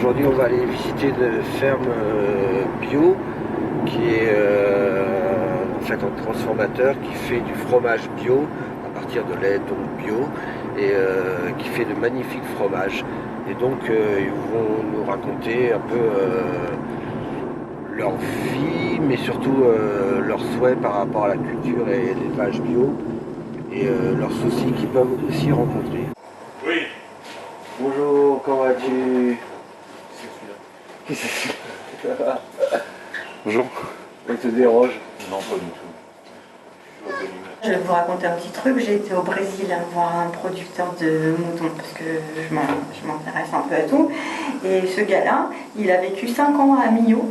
Aujourd'hui, on va aller visiter une ferme bio qui est en fait un transformateur qui fait du fromage bio à partir de lait donc bio et qui fait de magnifiques fromages. Et donc ils vont nous raconter un peu leur vie, mais surtout leurs souhaits par rapport à la culture et l'élevage bio et leurs soucis qu'ils peuvent aussi rencontrer. Oui. Bonjour, comment vas-tu? C'est celui-là. Bonjour. On te dérange? Non, pas du tout. Je vais vous raconter un petit truc. J'ai été au Brésil voir un producteur de moutons parce que je m'intéresse un peu à tout. Et ce gars-là, il a vécu 5 ans à Millau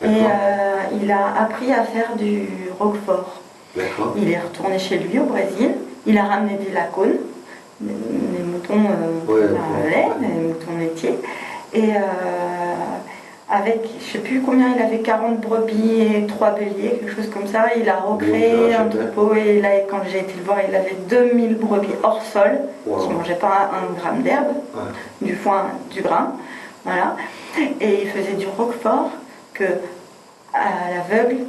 et il a appris à faire du roquefort. Il est retourné chez lui au Brésil. Il a ramené des lacones, des moutons lait, des moutons laitiers. Et avec, je ne sais plus combien il avait, 40 brebis et 3 béliers, quelque chose comme ça. Il a recréé un troupeau et là, quand j'ai été le voir, il avait 2000 brebis hors sol, qui ne mangeaient pas un gramme d'herbe, du foin, du grain. Voilà. Et il faisait du roquefort que, à l'aveugle,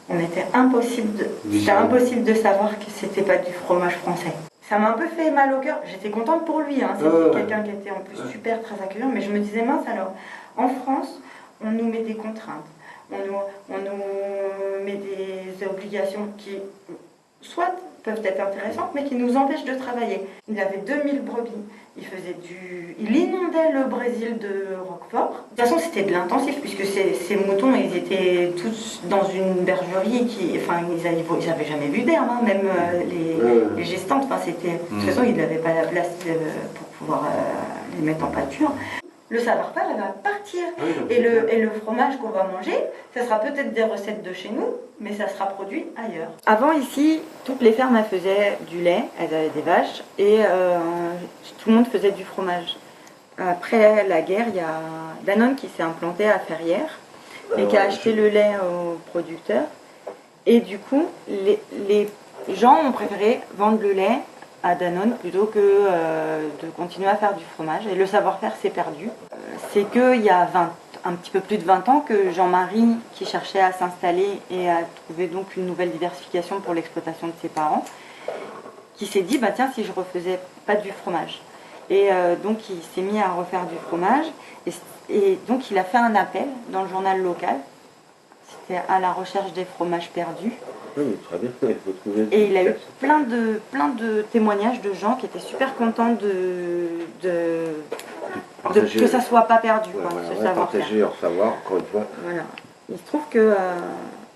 c'était impossible de savoir que c'était pas du fromage français. Ça m'a un peu fait mal au cœur. J'étais contente pour lui. Hein. C'était quelqu'un qui était en plus super, très accueillant. Mais je me disais, mince alors, en France, on nous met des contraintes. On nous met des obligations qui, soit peuvent être intéressantes, mais qui nous empêchent de travailler. Il avait 2000 brebis. Il inondait le Brésil de roquefort. De toute façon, c'était de l'intensif, puisque ces moutons, ils étaient tous dans une bergerie ils n'avaient jamais vu d'herbe, hein, même les gestantes. Enfin, de toute façon, ils n'avaient pas la place pour pouvoir les mettre en pâture. Le savoir-faire, il va partir. Et le fromage qu'on va manger, ça sera peut-être des recettes de chez nous, mais ça sera produit ailleurs. Avant, ici, toutes les fermes, elles faisaient du lait, elles avaient des vaches, et tout le monde faisait du fromage. Après la guerre, il y a Danone qui s'est implanté à Ferrières et qui a acheté le lait aux producteurs. Et du coup, les gens ont préféré vendre le lait à Danone plutôt que de continuer à faire du fromage. Et le savoir-faire s'est perdu. C'est qu'il y a un petit peu plus de 20 ans que Jean-Marie, qui cherchait à s'installer et à trouver donc une nouvelle diversification pour l'exploitation de ses parents, qui s'est dit, bah tiens, si je refaisais pas du fromage. Et donc il s'est mis à refaire du fromage. Et donc il a fait un appel dans le journal local. C'était à la recherche des fromages perdus. Oui, très bien, il faut trouver. Et il a eu plein de témoignages de gens qui étaient super contents que ça soit pas perdu, partager leur savoir, encore une fois. Voilà. Il se trouve que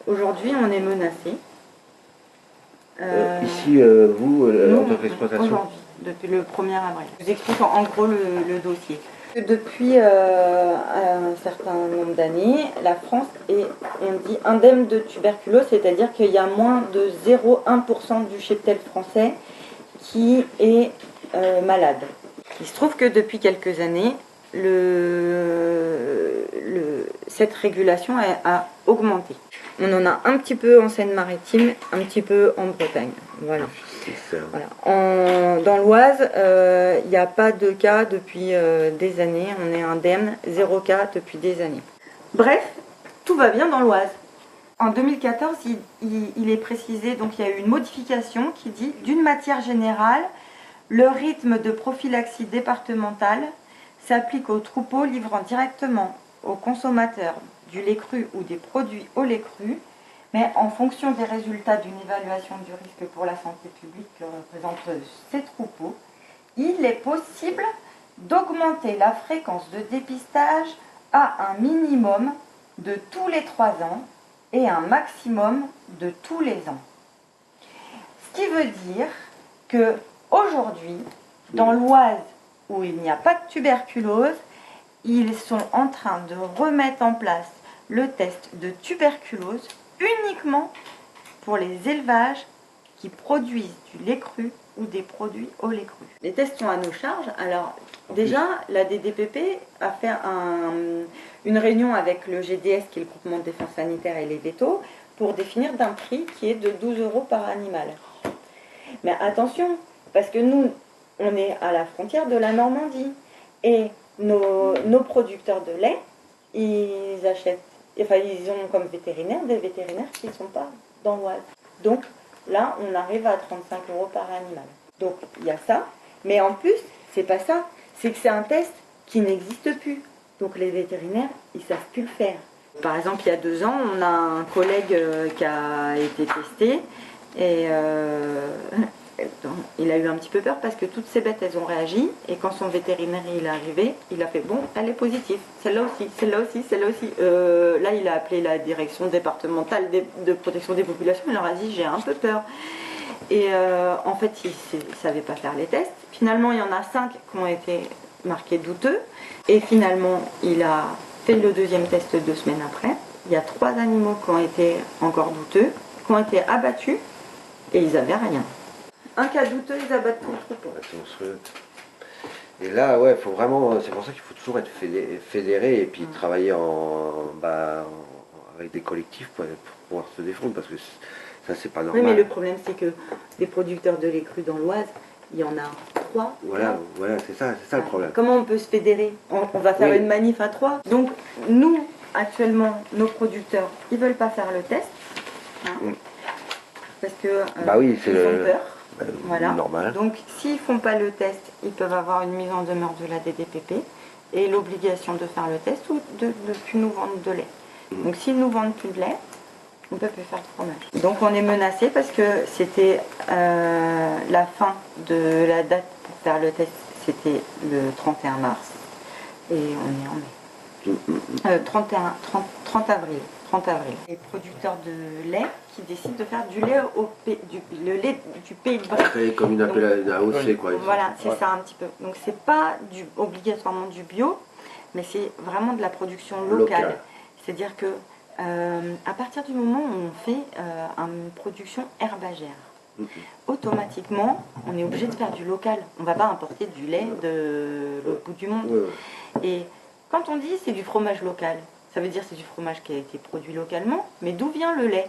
aujourd'hui on est menacé. Ici, vous, en tant qu'exploitation? Aujourd'hui, depuis le 1er avril. Je vous explique en gros le dossier. Depuis un certain nombre d'années, la France est, on dit, indemne de tuberculose, c'est-à-dire qu'il y a moins de 0,1% du cheptel français qui est malade. Il se trouve que depuis quelques années, cette régulation a augmenté. On en a un petit peu en Seine-Maritime, un petit peu en Bretagne. Voilà. Dans l'Oise, il n'y a pas de cas depuis des années. On est indemne, 0 cas depuis des années. Bref, tout va bien dans l'Oise. En 2014, il est précisé, donc il y a eu une modification qui dit « D'une matière générale, le rythme de prophylaxie départementale s'applique aux troupeaux livrant directement aux consommateurs du lait cru ou des produits au lait cru, mais en fonction des résultats d'une évaluation du risque pour la santé publique que représentent ces troupeaux, il est possible d'augmenter la fréquence de dépistage à un minimum de tous les 3 ans et un maximum de tous les ans. Ce qui veut dire que aujourd'hui, dans l'Oise où il n'y a pas de tuberculose, ils sont en train de remettre en place le test de tuberculose uniquement pour les élevages qui produisent du lait cru ou des produits au lait cru. Les tests sont à nos charges. Alors déjà, la DDPP a fait une réunion avec le GDS, qui est le groupement de défense sanitaire, et les vétos, pour définir d'un prix qui est de 12 € par animal. Mais attention, parce que nous, on est à la frontière de la Normandie. Et nos producteurs de lait, ils achètent, enfin ils ont comme vétérinaires des vétérinaires qui ne sont pas dans l'Oise. Donc là, on arrive à 35 € par animal. Donc il y a ça, mais en plus, c'est pas ça, c'est que c'est un test qui n'existe plus. Donc les vétérinaires, ils savent plus le faire. Par exemple, il y a 2 ans, on a un collègue qui a été testé et il a eu un petit peu peur parce que toutes ces bêtes, elles ont réagi. Et quand son vétérinaire il est arrivé, il a fait bon, elle est positive. Celle-là aussi, celle-là aussi, celle-là aussi. Là, il a appelé la direction départementale de protection des populations. Il leur a dit j'ai un peu peur. Et en fait, il ne savait pas faire les tests. Finalement, il y en a 5 qui ont été marqués douteux. Et finalement, il a fait le deuxième test 2 semaines après. Il y a 3 animaux qui ont été encore douteux, qui ont été abattus et ils n'avaient rien. Un cas douteux, ils abattent tout le troupeau. Et là, ouais, faut vraiment, c'est pour ça qu'il faut toujours être fédéré et puis travailler avec des collectifs pour pouvoir se défendre, parce que ça, c'est pas normal. Oui, mais le problème, c'est que des producteurs de lait cru dans l'Oise, il y en a 3. Voilà, c'est ça le problème. Comment on peut se fédérer? On va faire une manif à 3. Donc, nous, actuellement, nos producteurs, ils veulent pas faire le test. Parce que ils ont peur. Voilà. Normal. Donc, s'ils font pas le test, ils peuvent avoir une mise en demeure de la DDPP et l'obligation de faire le test ou de ne plus nous vendre de lait. Donc, s'ils nous vendent plus de lait, on ne peut plus faire de fromage. Donc, on est menacé parce que c'était la fin de la date pour faire le test, c'était le 31 mars et on est en mai. 30 avril. Les producteurs de lait qui décident de faire du lait le lait du Pays de Brie. Comme une AOC, quoi. Voilà, c'est ça un petit peu. Donc c'est pas obligatoirement du bio, mais c'est vraiment de la production locale. C'est-à-dire que à partir du moment où on fait une production herbagère, automatiquement, on est obligé de faire du local. On ne va pas importer du lait de l'autre bout du monde. Et quand on dit c'est du fromage local, ça veut dire c'est du fromage qui a été produit localement, mais d'où vient le lait?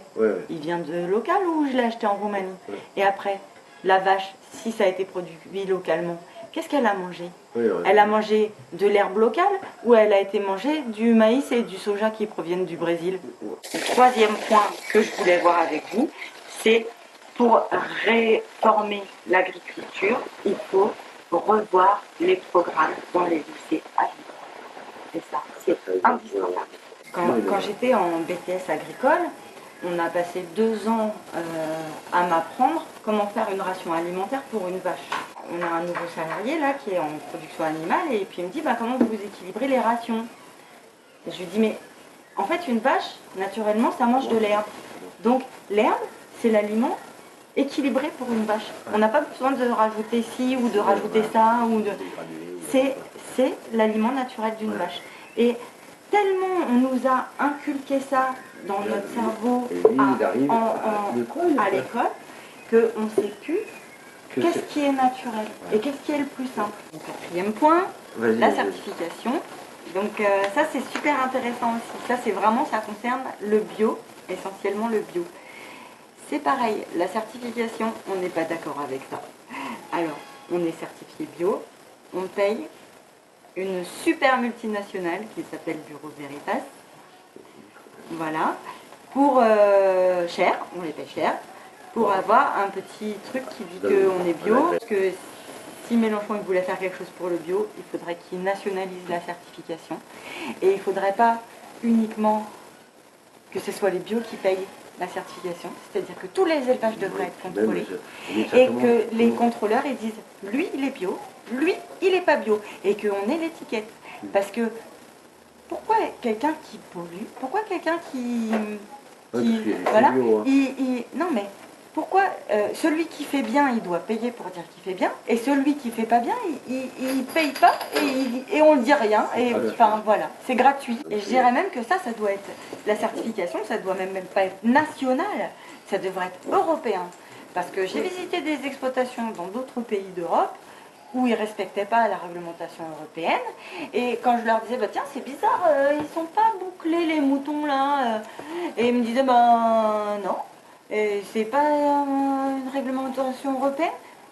Il vient de local ou je l'ai acheté en Roumanie? Et après, la vache, si ça a été produit localement, qu'est-ce qu'elle a mangé? Elle a mangé de l'herbe locale ou elle a été mangée du maïs et du soja qui proviennent du Brésil? Le troisième point que je voulais voir avec vous, c'est pour réformer l'agriculture, il faut revoir les programmes dans les lycées agricoles. C'est ça, c'est indispensable. Quand j'étais en BTS agricole, on a passé 2 ans à m'apprendre comment faire une ration alimentaire pour une vache. On a un nouveau salarié là qui est en production animale et puis il me dit comment vous équilibrez les rations. Et je lui dis mais en fait une vache, naturellement, ça mange de l'herbe. Donc l'herbe, c'est l'aliment équilibré pour une vache. On n'a pas besoin de rajouter ci ou de rajouter ça. C'est l'aliment naturel d'une vache. Et tellement on nous a inculqué ça dans notre cerveau à l'école qu'on ne sait plus qu'est-ce qui est naturel et qu'est-ce qui est le plus simple. Donc, 4e point, la certification. Donc ça c'est super intéressant aussi. Ça c'est vraiment, ça concerne le bio, essentiellement le bio. C'est pareil, la certification, on n'est pas d'accord avec ça. Alors, on est certifié bio, on paye une super multinationale qui s'appelle Bureau Veritas. Voilà. Pour cher, on les paye cher, pour avoir un petit truc qui dit qu'on est bio. Parce que si Mélenchon il voulait faire quelque chose pour le bio, il faudrait qu'il nationalise la certification. Et il ne faudrait pas uniquement que ce soit les bio qui payent la certification, c'est-à-dire que tous les élevages devraient être contrôlés et que les contrôleurs ils disent lui il est bio, lui il n'est pas bio et qu'on ait l'étiquette. Parce que pourquoi quelqu'un qui pollue, pourquoi quelqu'un qui voilà, non mais pourquoi celui qui fait bien il doit payer pour dire qu'il fait bien et celui qui fait pas bien il paye pas et on ne dit rien et enfin voilà, c'est gratuit. Et je dirais même que ça doit être la certification, ça doit même pas être national, ça devrait être européen. Parce que j'ai visité des exploitations dans d'autres pays d'Europe où ils ne respectaient pas la réglementation européenne. Et quand je leur disais, tiens, c'est bizarre, ils sont pas bouclés les moutons là. Et ils me disaient, non, c'est pas une réglementation européenne.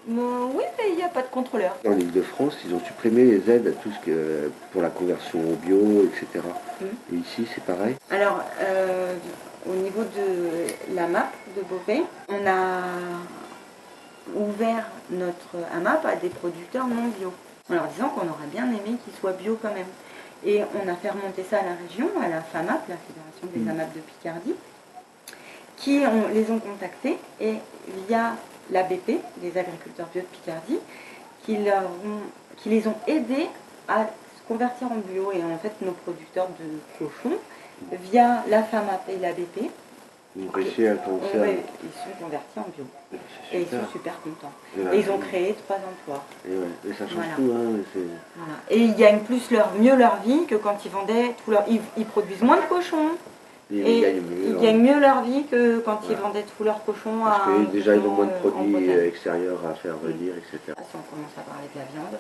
Oui, mais il n'y a pas de contrôleur. En Ile-de-France, ils ont supprimé les aides à tout ce que, pour la conversion au bio, etc. Et ici, c'est pareil. Alors, au niveau de la MAP de Beauvais, on a ouvert notre AMAP à des producteurs non bio, en leur disant qu'on aurait bien aimé qu'ils soient bio quand même. Et on a fait remonter ça à la région, à la FAMAP, la Fédération des AMAP de Picardie, les ont contactés et via l'ABP, les agriculteurs bio de Picardie, qui les ont aidés à se convertir en bio. Et en fait, nos producteurs de cochons, via la FAMAP et l'ABP, Ils ont réussi à ils sont convertis en bio. Et ils sont super contents. Et ils ont créé 3 emplois. Et ça change Voilà. tout. Hein, Voilà. Et ils gagnent mieux leur vie que quand ils vendaient tout leur... Ils produisent moins de cochons. Et ils gagnent mieux leur vie que quand ils vendaient tous leurs cochons Parce que déjà, ils ont moins de produits en extérieurs à faire venir, etc. Si on commence à parler de la viande,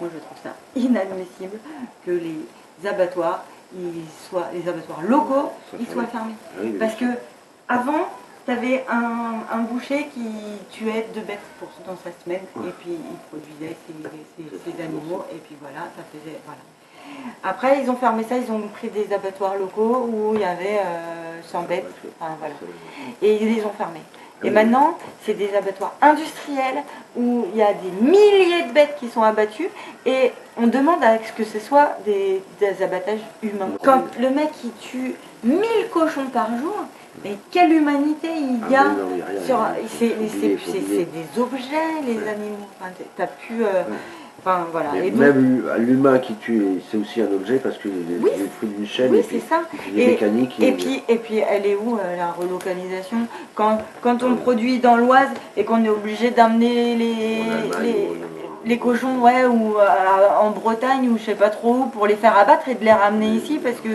moi je trouve ça inadmissible que les abattoirs, les abattoirs locaux, ils soient fermés. Parce que avant, tu avais un boucher qui tuait 2 bêtes dans sa semaine, et puis il produisait ses animaux, et puis voilà, ça faisait... Voilà. Après, ils ont fermé ça, ils ont pris des abattoirs locaux où il y avait 100 bêtes, enfin, voilà. Et ils les ont fermés. Et maintenant, c'est des abattoirs industriels où il y a des milliers de bêtes qui sont abattues et on demande à ce que ce soit des abattages humains. Quand le mec il tue 1000 cochons par jour, mais quelle humanité il y a sur... C'est des objets, les animaux. Enfin, t'as pu... Enfin, voilà. Et même l'humain qui tue, c'est aussi un objet parce que oui, il est fruit d'une chaîne. Oui, et puis, c'est ça. Et puis les mécaniques. Et puis elle est où la relocalisation quand on produit dans l'Oise et qu'on est obligé d'amener les cochons ou en Bretagne ou je sais pas trop où pour les faire abattre et de les ramener ici parce que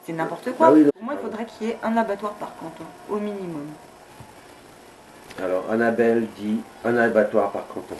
c'est n'importe quoi. Pour moi, il faudrait qu'il y ait un abattoir par canton, au minimum. Alors, Annabelle dit un abattoir par canton.